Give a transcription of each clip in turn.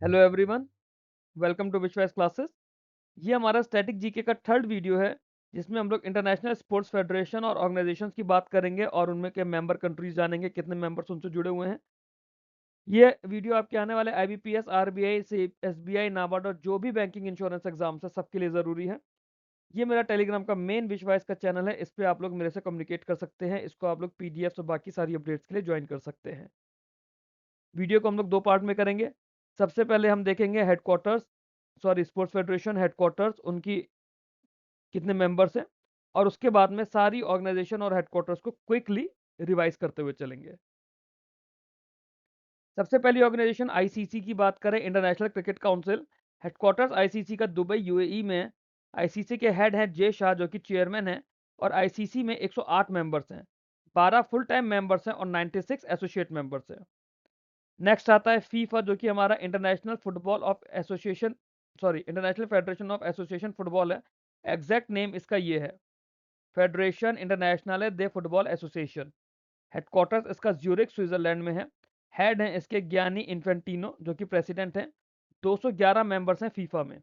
Hello everyone, welcome to विश्वास classes. ये हमारा स्टैटिक जीके का थर्ड वीडियो है जिसमें हम लोग इंटरनेशनल स्पोर्ट्स फेडरेशन और ऑर्गेनाइजेशंस की बात करेंगे और उनमें के मेंबर कंट्रीज जानेंगे, कितने मेंबर्स उनसे जुड़े हुए हैं। ये वीडियो आपके आने वाले आईबीपीएस, आरबीआई से एसबीआई, नाबार्ड और जो भी बैंकिंग इंश्योरेंस एग्जाम्स है सबके लिए ज़रूरी है। ये मेरा टेलीग्राम का मेन विश्वास का चैनल है, इस पर आप लोग मेरे से कम्युनिकेट कर सकते हैं। इसको आप लोग पीडीएफ और बाकी सारी अपडेट्स के लिए ज्वाइन कर सकते हैं। वीडियो को हम लोग दो पार्ट में करेंगे। सबसे पहले हम देखेंगे headquarters, sorry sports federation headquarters, उनकी कितने मेंबर्स हैं, और उसके बाद में सारी ऑर्गेनाइजेशन और हेडक्वार्टर्स को क्विकली रिवाइज करते हुए चलेंगे। सबसे पहली ऑर्गेनाइजेशन आईसीसी की बात करें, international cricket council. Headquarters ICC का दुबई यूएई में है। आईसीसी के हेड हैं जे शाह, जो कि चेयरमैन हैं, और आईसीसी में 108 मेंबर्स हैं, 12 फुल टाइम मेंबर्स हैं और 96 एसोसिएट मेंबर्स हैं। नेक्स्ट आता है फीफा, जो कि हमारा international football of association, sorry international federation of association football है। एग्जैक्ट नेम इसका ये है, फेडरेशन इंटरनेशनल दे फुटबॉल एसोसिएशन। हेडक्वार्टर्स इसका ज्यूरिख स्विट्जरलैंड में है। हेड हैं इसके ज्ञानी इन्फेंटिनो, जो कि प्रेसिडेंट हैं। 211 मेंबर्स हैं फीफा में।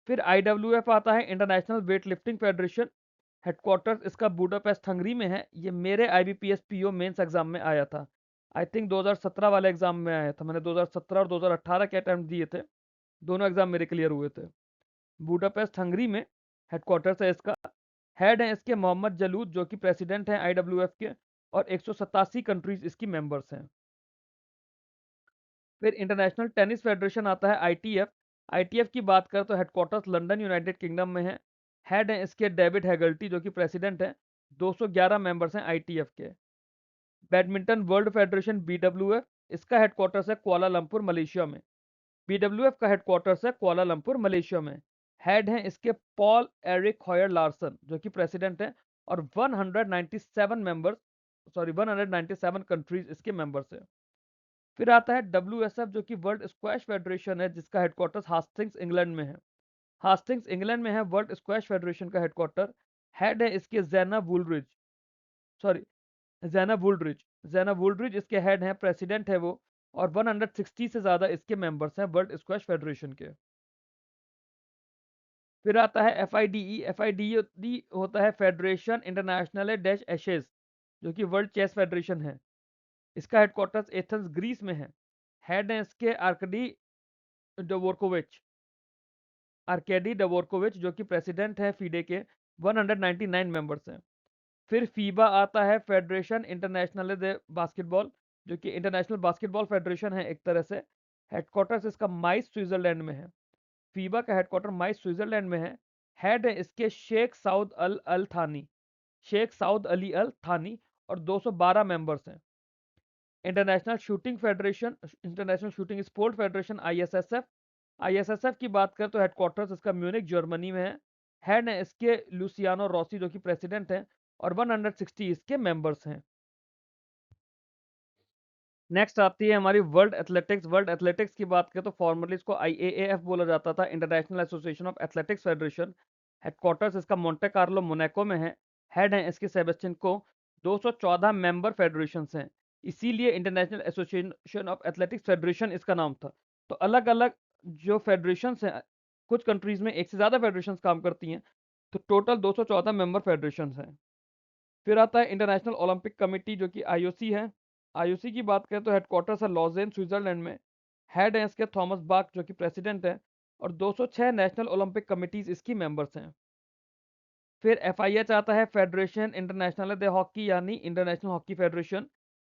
फिर आईडब्ल्यूएफ आता है, international weight lifting federation. Headquarters इसका बुडापेस्ट हंगरी में है। ये मेरे आईबीपीएस पीओ मेंस एग्जाम में आया था। आई थिंक 2017 वाले एग्जाम में आया था। मैंने 2017 और 2018 के अटेम्प्ट दिए थे, दोनों एग्जाम मेरे क्लियर हुए थे। बुडापेस्ट हंगरी में हेडक्वार्टर्स है इसका। हेड है इसके मोहम्मद जलूद, जो कि प्रेसिडेंट हैं आईडब्ल्यूएफ के, और 187 कंट्रीज इसकी मेंबर्स हैं। फिर इंटरनेशनल टेनिस फेडरेशन आता है, आईटीएफ। आईटीएफ की बात करें तो हेडक्वार्टर्स लंदन यूनाइटेड किंगडम में है। हेड है इसके डेविड हैगल्टी, जो कि प्रेसिडेंट हैं। 211 मेंबर्स हैं आईटीएफ के। बैडमिंटन वर्ल्ड फेडरेशन बीडब्ल्यूएफ, इसका हेडक्वार्टर्स है कुआलालंपुर मलेशिया में। बीडब्ल्यूएफ का हेडक्वार्टर्स है कुआलालंपुर मलेशिया में। हेड हैं इसके पॉल एरिक हॉयर लार्सन, जो कि प्रेसिडेंट हैं, और 197 मेंबर्स, सॉरी 197 कंट्रीज इसके मेंबर्स हैं। फिर आता है डब्ल्यूएसएफ, जो कि वर्ल्ड स्क्वैश फेडरेशन है, जिसका हेडक्वार्टर्स हास्टिंग्स इंग्लैंड में है। हास्टिंग्स इंग्लैंड में है वर्ल्ड स्क्वैश फेडरेशन का हेडक्वार्टर। हेड है इसके जैना वुलरिज, सॉरी जैना वुलरिज। जैना वुलरिज इसके हेड हैं, प्रेसिडेंट है वो, और 160 से ज्यादा इसके मेंबर्स हैं वर्ल्ड स्क्वैश फेडरेशन के। फिर आता है एफआईडीई। एफआईडीई होता है फेडरेशन इंटरनेशनल डैश एशेज, जो कि वर्ल्ड चेस फेडरेशन है। इसका हेडक्वार्टर्स एथेंस ग्रीस में है। हेड है इसके डवोरकोविच आर्केडी डवोरकोविच, जो कि प्रेसिडेंट है फीडे के। 199 मेंबर्स हैं। फिर फीबा आता है, फेडरेशन इंटरनेशनल दे बास्केटबॉल, जो कि इंटरनेशनल बास्केटबॉल फेडरेशन है एक तरह से। हेडक्वार्टर्स इसका माइस स्विट्जरलैंड में है। फीबा का हेडक्वार्टर माइस स्विट्जरलैंड में है। हेड है इसके शेख साउद अल अल थानी, शेख साउद अली अल थानी, और 212 मेंबर्स हैं। International shooting federation, international shooting sport federation ISSF. ISSF की बात करें तो हेडक्वार्टर्स इसका म्यूनिक जर्मनी में है। हेड है इसके लुसियानो रॉसी, जो कि प्रेसिडेंट हैं, और 160 इसके मेंबर्स हैं। नेक्स्ट आती है हमारी वर्ल्ड एथलेटिक्स। वर्ल्ड एथलेटिक्स की बात करें तो फॉर्मली इसको आईएएएफ बोला जाता था, international association of athletics federation. Headquarters इसका मोंटे कार्लो मोनाको में है। हेड है इसके सेबेस्टियन को। 214 मेंबर फेडरेशन हैं, इसीलिए international association of athletics federation इसका नाम था। तो अलग अलग जो फेडरेशन हैं, कुछ कंट्रीज में एक से ज्यादा फेडरेशन काम करती हैं, तो टोटल 214 मेंबर फेडरेशन हैं। फिर आता है इंटरनेशनल ओलंपिक कमेटी, जो कि आईओसी है। आईओसी की बात करें तो हेडक्वार्टर्स है लॉजेन स्विट्जरलैंड में। हेड है इसके थॉमस बाक, जो कि प्रेसिडेंट है, और 206 नेशनल ओलंपिक कमिटीज इसकी मेंबर्स हैं। फिर एफआईएच आता है, फेडरेशन इंटरनेशनल दे हॉकी, यानी इंटरनेशनल हॉकी फेडरेशन।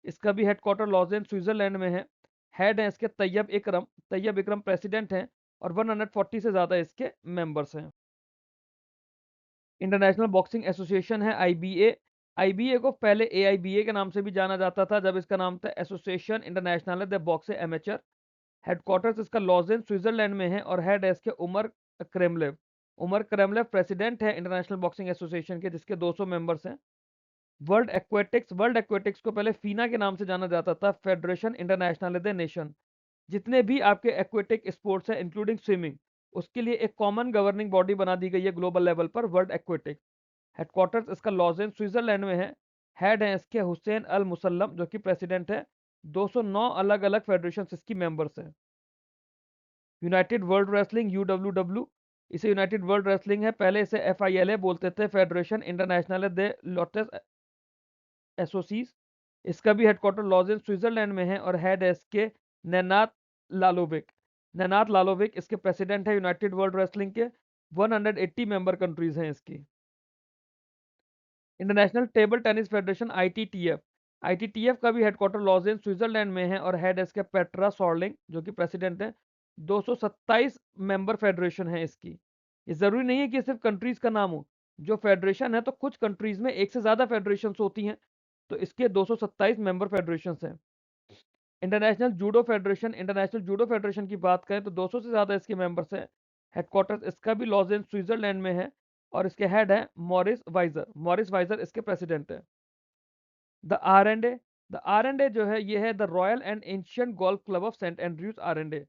इसका भी हेडक्वार्टर लॉजेन स्विट्जरलैंड में है। हेड है इसके तैयब इकरम प्रेसिडेंट हैं, और 140 से ज़्यादा इसके मेंबर्स हैं। इंटरनेशनल बॉक्सिंग एसोसिएशन है, आईबीए। आईबीए को पहले एआईबीए के नाम से भी जाना जाता था, जब इसका नाम था association international de boxe amateur. Headquarters इसका लॉजेन स्विट्जरलैंड में है, और हेड है इसके Umar Kremlev. Umar Kremlev president है इंटरनेशनल बॉक्सिंग एसोसिएशन के, जिसके 200 मेंबर्स हैं। वर्ल्ड एक्वेटिक्स को पहले फीना के नाम से जाना जाता था, फेडरेशन इंटरनेशनल दे नेशन। जितने भी आपके एक्वेटिक स्पोर्ट्स हैं इंक्लूडिंग स्विमिंग, उसके लिए एक कॉमन गवर्निंग बॉडी बना दी गई है ग्लोबल लेवल पर, वर्ल्ड एक्वेटिक। हेडक्वार्टर्स इसका लॉजेन स्विट्जरलैंड में है। हेड है इसके हुसैन अल मुसल्लम, जो कि प्रेसिडेंट है। 209 अलग अलग फेडरेशन इसकी मेंबर्स हैं। यूनाइटेड वर्ल्ड रेसलिंग UWW, इसे यूनाइटेड वर्ल्ड रेसलिंग है, पहले इसे FILA बोलते थे, फेडरेशन इंटरनेशनल दे लोटस एसोसीज। इसका भी हेडक्वार्टर लॉजेन स्विट्जरलैंड में है और हेड है इसके नेनात लालोविक। नेनात लालोविक इसके प्रेसिडेंट है यूनाइटेड वर्ल्ड रेसलिंग के। 180 मेंबर कंट्रीज हैं इसकी। International table tennis federation ITTF का भी हेडक्वार्टर लॉजेन स्विट्जरलैंड में है और हेड है इसके पेट्रा सॉर्लिंग जो कि प्रेसिडेंट है। 227 मेंबर फेडरेशन है इसकी। ये जरूरी नहीं है कि सिर्फ कंट्रीज का नाम हो, जो फेडरेशन है तो कुछ कंट्रीज में एक से ज्यादा फेडरेशन होती हैं, तो इसके 227 मेंबर फेडरेशन हैं। इंटरनेशनल जूडो फेडरेशन की बात करें तो 200 से ज्यादा इसके मेंबर्स हैं। हेडक्वार्टर इसका भी लॉजेन स्विट्जरलैंड में है और इसके हेड है मॉरिस वाइजर इसके प्रेसिडेंट है। The R and A the R and A जो है ये है the Royal and Ancient Golf Club of Saint Andrews R&A।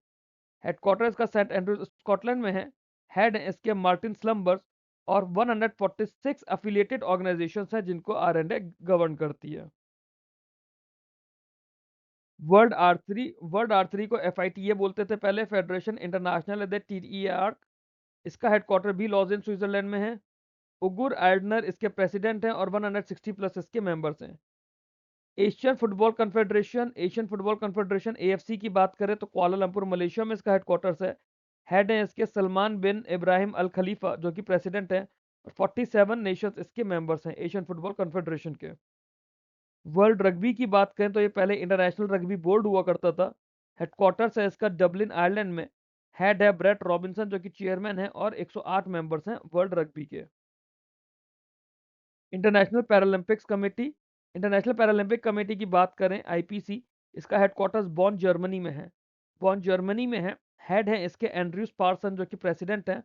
Headquarter इसका सेंट एंड्रयूज स्कॉटलैंड में है। हेड है इसके मार्टिन स्लम्बर्स और 146 अफिलिएटेड ऑर्गेनाइजेशंस हैं जिनको R&A गवर्न करती है। वर्ल्ड आर्चरी को FITA बोलते थे पहले, फेडरेशन इंटरनेशनल दे TER। इसका हेडक्वार्टर भी लॉजेन स्विट्जरलैंड में है। उगुर एल्डनर इसके प्रेसिडेंट हैं और 160 प्लस इसके मेंबर्स हैं। एशियन फुटबॉल कन्फेडरेशन AFC की बात करें तो कुआलालंपुर मलेशिया में इसका हेडक्वार्टर्स है। हेड है इसके सलमान बिन इब्राहिम अल खलीफा जो कि प्रेसिडेंट है और 47 नेशंस इसके मेंबर्स हैं एशियन फुटबॉल कन्फेडरेशन के। वर्ल्ड रग्बी की बात करें तो ये पहले इंटरनेशनल रग्बी बोर्ड हुआ करता था। हेडक्वार्टर्स है इसका डबलिन आयरलैंड में। हेड है ब्रेट रॉबिन्सन जो कि चेयरमैन है और 108 मेंबर्स हैं वर्ल्ड रग्बी के। इंटरनेशनल पैरालंपिक कमेटी की बात करें IPC, इसका हेडक्वार्टर्स बॉन जर्मनी में है। हेड है इसके एंड्रयूस पार्सन जो कि प्रेसिडेंट हैं।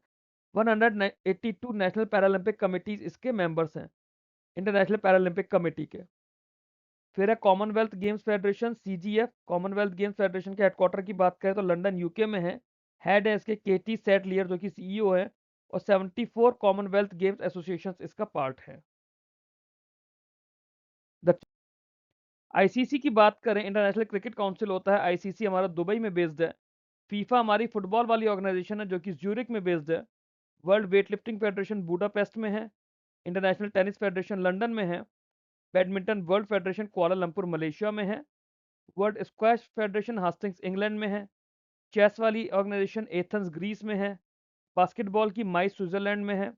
182 नेशनल पैरालंपिक कमेटीज इसके मेंबर्स हैं इंटरनेशनल पैरालंपिक कमेटी के। फिर है Commonwealth games federation CGF। Commonwealth games federation के हेडक्वार्टर की बात करें तो लंदन UK में है। हेड है इसके KT सेटलियर जो कि CEO है और 74 कॉमनवेल्थ गेम्स एसोसिएशन इसका पार्ट है। ICC की बात करें, इंटरनेशनल क्रिकेट काउंसिल होता है। ICC हमारा दुबई में बेस्ड है। फीफा हमारी फुटबॉल वाली ऑर्गेनाइजेशन है जो कि ज्यूरिक में बेस्ड है। वर्ल्ड वेटलिफ्टिंग फेडरेशन बुडापेस्ट में है। इंटरनेशनल टेनिस फेडरेशन लंदन में है। Badminton world federation Kuala Lumpur Malaysia में है। World squash federation Hastings England में है। चेस वाली ऑर्गेनाइजेशन एथेंस ग्रीस में है। बास्केटबॉल की माइस स्विट्जरलैंड में है।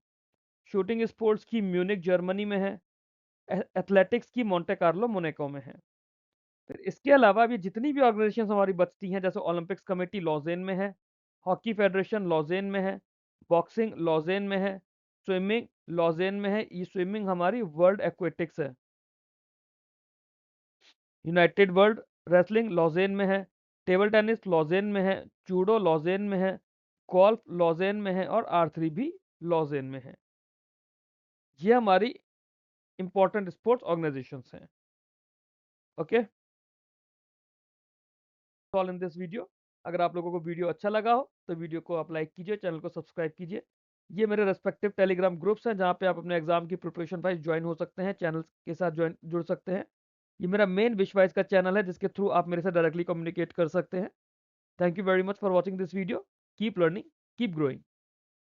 शूटिंग स्पोर्ट्स की म्यूनिक जर्मनी में है। एथलेटिक्स की मोंटे कार्लो मोनाको में है। फिर इसके अलावा भी जितनी भी ऑर्गेनाइजेशन हमारी बचती हैं, जैसे ओलंपिक्स कमेटी लॉजेन में है। हॉकी फेडरेशन लॉजेन में है। बॉक्सिंग लॉजेन में है। स्विमिंग लॉजेन में है। ई स्विमिंग हमारी वर्ल्ड एक्वेटिक्स है। यूनाइटेड वर्ल्ड रेसलिंग लॉजेन में है। टेबल टेनिस लॉजेन में है। जूडो लॉजेन में है। गोल्फ लॉजेन में है और आर्चरी भी लॉजेन में है। ये हमारी इंपॉर्टेंट स्पोर्ट्स ऑर्गेनाइजेशंस हैं। Okay, all in this video. अगर आप लोगों को वीडियो अच्छा लगा हो तो वीडियो को आप लाइक कीजिए, चैनल को सब्सक्राइब कीजिए। ये मेरे रेस्पेक्टिव टेलीग्राम ग्रुप्स हैं जहाँ पे आप अपने एग्जाम की प्रिपरेशन वाइज ज्वाइन हो सकते हैं, चैनल के साथ जुड़ सकते हैं। ये मेरा मेन विशवाइज का चैनल है जिसके थ्रू आप मेरे से डायरेक्टली कम्युनिकेट कर सकते हैं। Thank you very much for watching this video. Keep learning, keep growing.